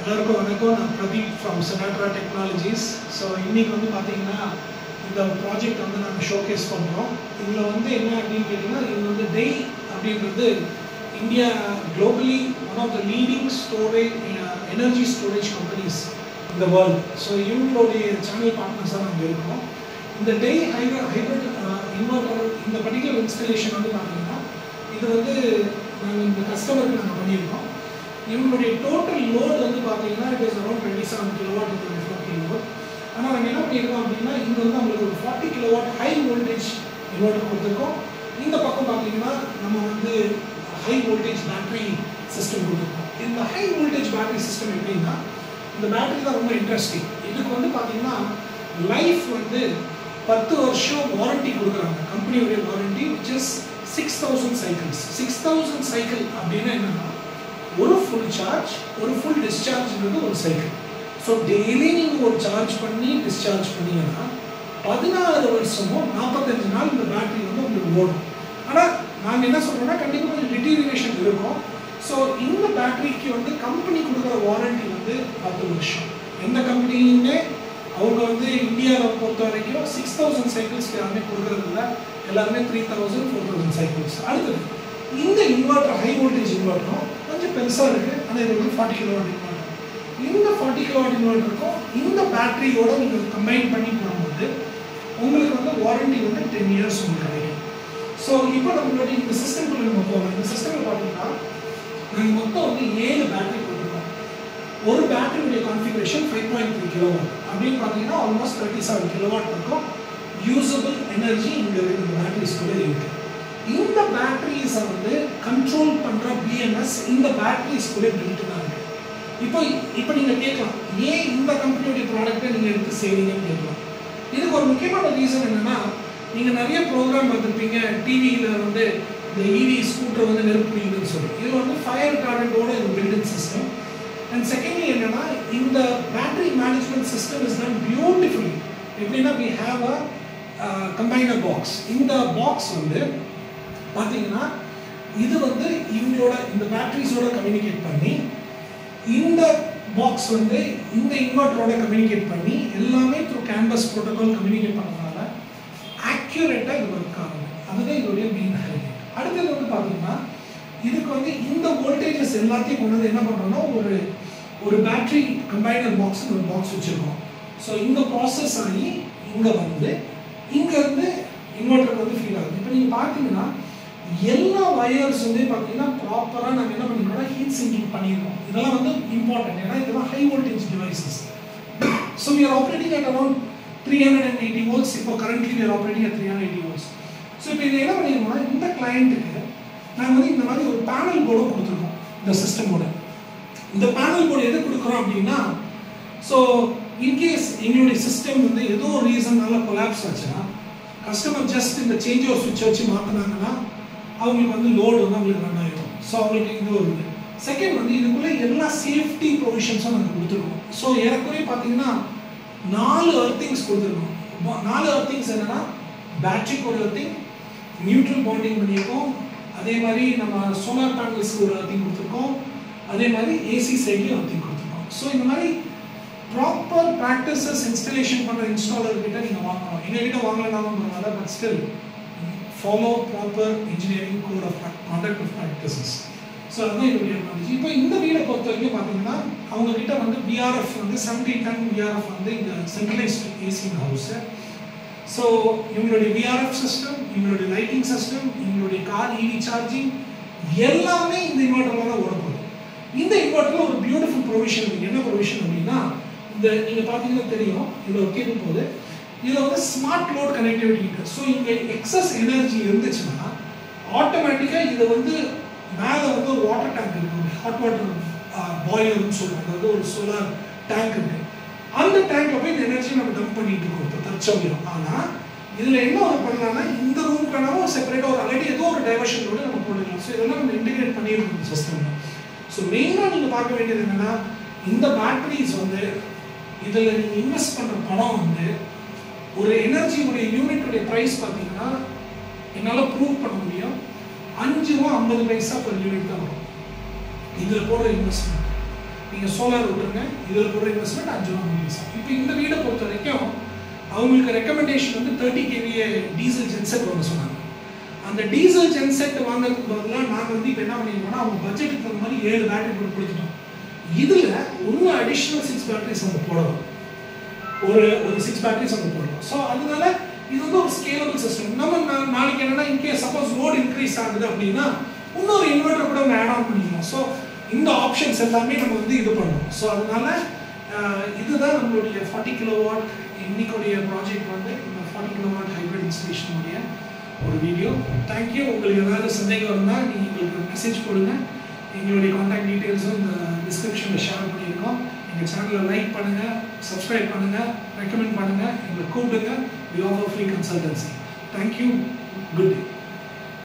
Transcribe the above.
எல்லாருக்கும் வணக்கம். நான் Pradeep from Sinatra Technologies. So இன்றைக்கி வந்து பார்த்தீங்கன்னா இந்த ப்ராஜெக்ட் வந்து நாங்கள் ஷோகேஸ் பண்ணுறோம். இதில் வந்து என்ன அப்படின்னு கேட்டிங்கன்னா, இது வந்து டெய் அப்படின்றது India globally one of the leading storage energy storage companies இந்த வேர்ல்டு. ஸோ இவங்களுடைய சேனல் பார்ட்னர்ஸாக நாங்கள் இருக்கோம். இந்த டெய் ஹைப்ரிட் இன்வெர்டர் இந்த பர்டிகுலர் இன்ஸ்டலேஷன் வந்து பார்த்தீங்கன்னா இது வந்து நாங்கள் இந்த கஸ்டமருக்கு நாங்கள் பண்ணியிருக்கோம். இவங்களுடைய டோட்டல் லோடு வந்து பார்த்தீங்கன்னா it is around 27 kilowatt to 24 kilowatt. ஆனால் நாங்கள் என்ன பண்ணியிருக்கோம் அப்படின்னா இங்கே வந்து நம்மளுக்கு ஒரு 40 கிலோவாட் ஹை வோல்டேஜ் இன்வெர்டர் கொடுத்துருக்கோம். இந்த பக்கம் பார்த்தீங்கன்னா நம்ம வந்து ஹை வோல்டேஜ் பேட்டரி சிஸ்டம் கொடுத்துருக்கோம். இந்த ஹை வோல்டேஜ் பேட்டரி சிஸ்டம் எப்படின்னா, இந்த பேட்டரி தான் ரொம்ப இன்ட்ரெஸ்டிங். இதுக்கு வந்து பார்த்தீங்கன்னா லைஃப் வந்து 10 வருஷம் வாரண்டி கொடுக்குறாங்க. கம்பெனியுடைய warranty which is 6000 cycles. 6000 cycle அப்படின்னா என்னன்னா, ஒரு ஃபுல் சார்ஜ் ஒரு ஃபுல் டிஸ்சார்ஜ்ன்றது ஒரு சைக்கிள். ஸோ டெய்லி நீங்கள் ஒரு சார்ஜ் பண்ணி டிஸ்சார்ஜ் பண்ணீங்கன்னா 16 வருஷமும் 45 நாள் இந்த பேட்டரி வந்து உங்களுக்கு ஓடும். ஆனால் நாங்கள் என்ன சொல்கிறோம்னா, கண்டிப்பாக கொஞ்சம் டிட்டீரியேஷன் இருக்கும். ஸோ இந்த பேட்டரிக்கு வந்து கம்பெனி கொடுக்குற வாரண்டி வந்து 10 வருஷம். எந்த கம்பெனியுமே அவங்க வந்து இந்தியாவில் பொறுத்த வரைக்கும் 6000 சைக்கிள்ஸ் யாருமே கொடுக்குறதில்ல. எல்லாருமே 3000 4000 சைக்கிள்ஸ். அடுத்தது இந்த இன்வெர்டர் ஹை வோல்டேஜ் இன்வெர்டரும் கொஞ்சம் பெருசாக இருக்குது. ஆனால் இது வந்து 40 கிலோவாட் இன்வெர்டர். இந்த 40 கிலோவாட் இன்வெர்டருக்கும் இந்த பேட்டரியோட நீங்கள் கம்பைன் பண்ணி போடும்போது உங்களுக்கு வந்து வாரண்டி வந்து 10 இயர்ஸ் உங்களுக்கு கிடைக்கும். ஸோ இப்போ நம்மளுடைய இந்த சிஸ்டம்குள்ளே நம்ம போகலாம். இந்த சிஸ்டமில் பார்த்தீங்கன்னா நாங்கள் மொத்தம் வந்து 7 பேட்டரி போட்டிருக்கோம். ஒரு பேட்டரியுடைய கான்ஃபிகரேஷன் 5.3 கிலோவாட் அப்படின்னு பார்த்தீங்கன்னா ஆல்மோஸ்ட் 37 கிலோவாட் இருக்கும் யூசபிள் எனர்ஜி இங்கே இந்த பேட்டரிஸ்குள்ளே இருக்குது. இந்த பேட்டரிஸை வந்து கண்ட்ரோல் பண்ணுற பிஎம்எஸ் இந்த பேட்டரிஸ்குள்ளே பில்ட் தான் இருக்குது. இப்போ நீங்கள் கேட்கலாம், ஏன் இந்த கம்பெனியுடைய ப்ராடக்ட்டை நீங்கள் எடுத்து செய்வீங்கன்னு கேட்கலாம். இதுக்கு ஒரு முக்கியமான ரீசன் என்னென்னா, நீங்கள் நிறைய ப்ரோக்ராம் பார்த்துருப்பீங்க டிவியில் வந்து இந்த இவி ஸ்கூட்டர் வந்து நெருப்புன்னு சொல்லி. இதில் வந்து ஃபயர் டார்கெட்டோட இது பில்டிங் சிஸ்டம். அண்ட் செகண்ட்லி என்னென்னா, இந்த battery management system is done beautifully. எப்படின்னா we have a combiner box. இந்த பாக்ஸ் வந்து பார்த்தீங்கன்னா இது வந்து இவங்களோட இந்த பேட்டரிஸோட கம்யூனிகேட் பண்ணி இந்த பாக்ஸ் வந்து இந்த இன்வெர்டரோட கம்யூனிகேட் பண்ணி எல்லாமே த்ரூ கேம்பஸ் ப்ரோட்டோகால் கம்யூனிகேட் பண்ணுறதுனால ஆக்யூரேட்டாக இது ஒர்க் ஆகுது. அதுதான் இதோடைய மெயின் ஹைலைட். அடுத்தது வந்து பார்த்தீங்கன்னா இதுக்கு வந்து இந்த வோல்டேஜஸ் எல்லாத்தையும் கொண்டு வந்து என்ன பண்ணுறோம்னா ஒரு பேட்டரி கம்பைனர் பாக்ஸ் ஒரு பாக்ஸ் வச்சுருக்கோம். ஸோ இந்த ப்ராசஸ் ஆகி இங்கே வந்து இங்கேருந்து இன்வெர்டருக்கு வந்து ஃபீல் ஆகுது. இப்போ நீங்கள் பார்த்தீங்கன்னா எல்லா வயர்ஸ் வந்து பார்த்தீங்கன்னா ப்ராப்பராக நாங்கள் என்ன பண்ணிக்கிறோம்னா ஹீட் சிங்கிங் பண்ணியிருக்கோம். இதெல்லாம் வந்து இம்பார்ட்டன்ட். ஏன்னா இதெல்லாம் high voltage devices. So we are operating at around 380 volts. இப்போ currently we are operating at 380 volts. So இப்போ இதை என்ன பண்ணியிருக்கோம்னா, இந்த கிளைண்ட்டுக்கு நாங்கள் வந்து இந்த மாதிரி ஒரு பேனல் போர்டும் கொடுத்துருக்கோம். இந்த சிஸ்டமோட இந்த பேனல் போர்டு எது கொடுக்குறோம் அப்படின்னா, ஸோ இன்கேஸ் எங்களுடைய சிஸ்டம் வந்து ஏதோ ஒரு ரீசன்னால கொலாப்ஸ் ஆச்சுன்னா, கஸ்டமர் ஜஸ்ட் இந்த சேஞ்ச் ஓவர் சுவிட்ச் வச்சு மாற்றினாங்கன்னா அவங்களுக்கு வந்து லோடு வந்து அவங்களுக்கு ரன் ஆகிடும். ஸோ அவங்களுக்கு இது ஒரு செகண்ட் வந்து இதுக்குள்ளே எல்லா சேஃப்டி ப்ரொவிஷன்ஸும் நாங்கள் கொடுத்துருக்கோம். ஸோ ஏறக்குறைய பார்த்தீங்கன்னா 4 எர்த்திங்ஸ் கொடுத்துருக்கோம். 4 எர்த்திங்ஸ் என்னென்னா, பேட்டரிக்கு ஒரு எர்த்திங், நியூட்ரல் பாண்டிங் பண்ணியிருக்கோம், அதே மாதிரி நம்ம சோலார் பேனல்ஸ்க்கு ஒரு எர்த்திங் கொடுத்துருக்கோம், அதே மாதிரி ஏசி சைட்லேயும் எர்த்திங் கொடுத்துருக்கோம். ஸோ இந்த மாதிரி ப்ராப்பர் ப்ராக்டிசஸ் இன்ஸ்டலேஷன் பண்ணுற இன்ஸ்டாலர்கிட்ட நீங்கள் வாங்கணும். எங்ககிட்ட வாங்கலாம் பரவாயில்ல, but still follow proper engineering code of conduct of practices. So அதுதான் இதோடைய அட்வான்டேஜ். இப்போ இந்த வீடை பொறுத்த வரைக்கும் பார்த்தீங்கன்னா அவங்கக்கிட்ட வந்து பிஆர்எஃப் வந்து 70 டன் பிஆர்எஃப் வந்து இந்த சென்ட்ரலைஸ்டு ஏசி ஹவுஸு. ஸோ இவங்களுடைய பிஆர்எஃப் சிஸ்டம், இவங்களுடைய லைட்டிங் சிஸ்டம், இவங்களுடைய கார் இவி சார்ஜிங் எல்லாமே இந்த இன்வெர்டரில் தான் ஓடப்போகுது. இந்த இன்வெர்டரில் ஒரு பியூட்டிஃபுல் ப்ரொவிஷன் இருக்குது. என்ன ப்ரொவிஷன் அப்படின்னா, இந்த நீங்கள் பார்த்தீங்கன்னா தெரியும், இதில் கேட்கும் போது இதில் வந்து ஸ்மார்ட் லோட் கனெக்டிவிட்டி இருக்குது. ஸோ இங்கே எக்ஸஸ் எனர்ஜி இருந்துச்சுன்னா ஆட்டோமேட்டிக்காக இதை வந்து மேலே வந்து ஒரு வாட்டர் டேங்க் இருக்குது, ஒரு ஹாட் வாட்டர் பாய்லர்னு சொல்லுவாங்க, அதாவது ஒரு சோலார் டேங்க் இருக்குது. அந்த டேங்க்கில் போய் இந்த எனர்ஜி நம்ம டம்ப் பண்ணிட்டு இருக்கோம் இப்போ தற்சமயம். ஆனால் இதில் என்ன ஒரு பண்ணலாம்னா, இந்த ரூம்க்கான செப்பரேட்டாக ஒரு ஆல்ரெடி ஏதோ ஒரு டைவர்ஷன் கூட நம்ம போடலாம். ஸோ இதெல்லாம் நம்ம இன்டிகிரேட் பண்ணியிருக்கோம் இந்த சிஸ்டமில். ஸோ மெயினாக நீங்கள் பார்க்க வேண்டியது என்னென்னா, இந்த பேட்டரிஸ் வந்து இதில் நீங்கள் இன்வெஸ்ட் பண்ணுற பணம் வந்து ஒரு எனர்ஜியுடைய யூனிட்டுடைய ப்ரைஸ் பார்த்தீங்கன்னா என்னால் ப்ரூவ் பண்ண முடியும், 5 ரூபா 50 பைசா per யூனிட் தான் வரும் இதில் போடுற இன்வெஸ்ட்மெண்ட். நீங்கள் சோலார் விட்டுருங்க, இதில் போடுற இன்வெஸ்ட்மெண்ட் 5 ரூபா ருபீஸ். இப்போ இந்த வீடை பொறுத்த வரைக்கும் அவங்களுக்கு ரெக்கமெண்டேஷன் வந்து 30 kVA டீசல் ஜென்செட் வாங்க சொன்னாங்க. அந்த டீசல் ஜென்செட் வாங்குறதுக்கு பதிலாக நாங்கள் வந்து இப்போ என்ன பண்ணிருக்கோம்னா அவங்க பட்ஜெட்டுக்கு தகுந்த மாதிரி 7 பேட்டரி போட்டு கொடுத்துட்டோம். இதில் இன்னும் அடிஷ்னல் 6 பேட்டரிஸ் அவங்க போடலாம், ஒரு 6 பேட்டரிஸ் அவங்க போடலாம். ஸோ அதனால இது வந்து ஒரு ஸ்கேலபிள் சிஸ்டம். நம்ம நாளைக்கு என்னன்னா இன்கேஸ் சப்போஸ் லோட் இன்க்ரீஸ் ஆகுது அப்படின்னா இன்னொரு இன்வெர்டர் கூட அவங்க ஆட் ஆன் பண்ணிக்கலாம். ஸோ இந்த ஆப்ஷன்ஸ் எல்லாமே நம்ம வந்து இது பண்ணணும். ஸோ அதனால இதுதான் நம்மளுடைய 40 kW இன்னைக்குடைய ப்ராஜெக்ட் வந்து இந்த 40 kW ஹைப்ரிட் இன்ஸ்டலேஷனுடைய ஒரு வீடியோ. தேங்க்யூ. உங்களுக்கு ஏதாவது சந்தேகம் இருந்தால் நீங்கள் எங்களுக்கு மெசேஜ் போடுங்க. எங்களுடைய கான்டாக்ட் டீட்டெயில்ஸும் இந்த டிஸ்கிரிப்ஷனில் ஷேர் பண்ணியிருக்கோம். எங்கள் சேனலை லைக் பண்ணுங்கள், சப்ஸ்கிரைப் பண்ணுங்கள், ரெக்கமெண்ட் பண்ணுங்கள், எங்களை கூப்பிடுங்க. We offer free consultancy. Thank you. Good day.